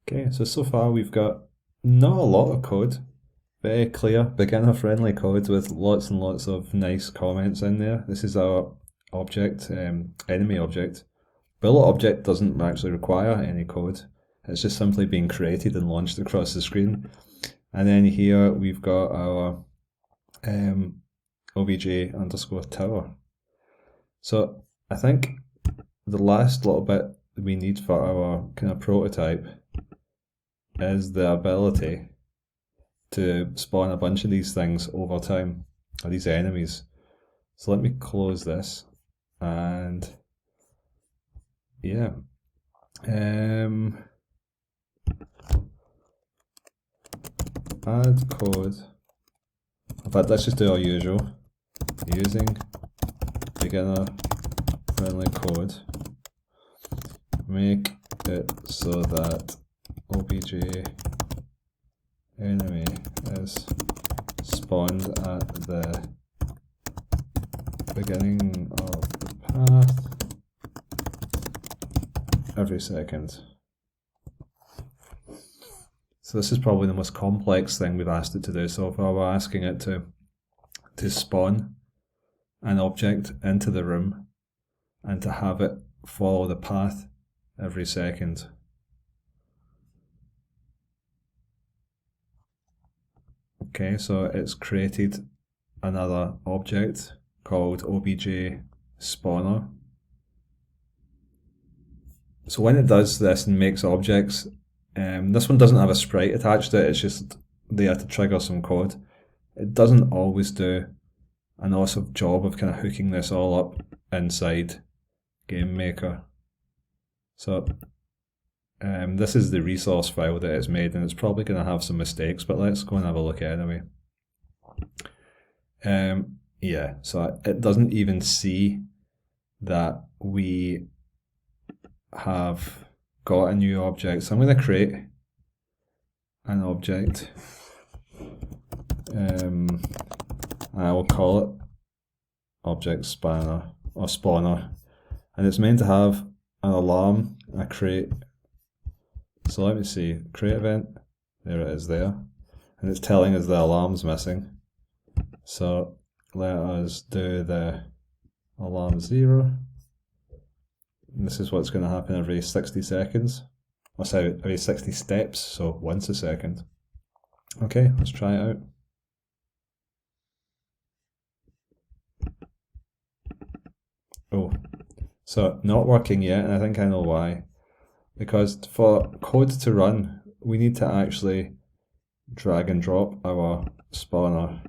Okay, so far we've got not a lot of code, very clear, beginner-friendly code with lots and lots of nice comments in there. This is our object, enemy object. Bullet object doesn't actually require any code. It's just simply being created and launched across the screen. And then here we've got our obj underscore tower. So I think the last little bit we need for our kind of prototype is the ability to spawn a bunch of these things over time, or these enemies. So let me close this, and yeah, add code. In fact, let's just do our usual, using beginner friendly code. Make it so that obj enemy is spawned at the beginning of the path every second. So this is probably the most complex thing we've asked it to do so far. We're asking it to spawn an object into the room and to have it follow the path every second. Okay, so it's created another object called obj spawner. So when it does this and makes objects, this one doesn't have a sprite attached to it, it's just there to trigger some code. It doesn't always do an awesome job of kind of hooking this all up inside GameMaker. So this is the resource file that it's made, and it's probably going to have some mistakes, but let's go and have a look at it anyway. Yeah, so it doesn't even see that we have got a new object. So I'm going to create an object. I will call it object spanner or spawner, and it's meant to have an alarm, a create. So let me see, create event, there it is there, and it's telling us the alarm's missing. So let us do the alarm 0. And this is what's going to happen every 60 seconds. Or sorry, every 60 steps, so once a second. Okay, let's try it out. Oh, so not working yet, and I think I know why. Because for code to run, we need to actually drag and drop our spawner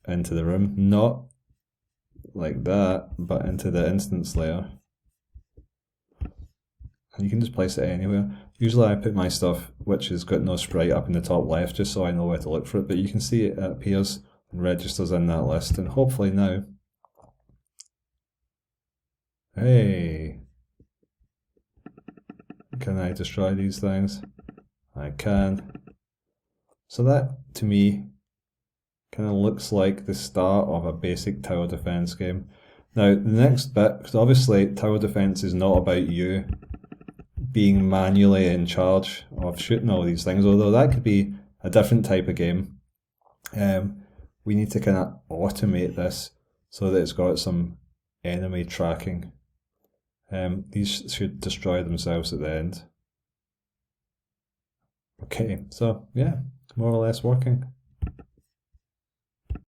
into the room, not like that, but into the instance layer. And you can just place it anywhere. Usually I put my stuff, which has got no sprite, up in the top left, just so I know where to look for it, but you can see it appears and registers in that list, and hopefully now, hey, can I destroy these things? I can. So that, to me, kind of looks like the start of a basic tower defense game. Now, the next bit, because obviously tower defense is not about you being manually in charge of shooting all these things, although that could be a different type of game. We need to kind of automate this so that it's got some enemy tracking. These should destroy themselves at the end. Okay, so yeah, more or less working.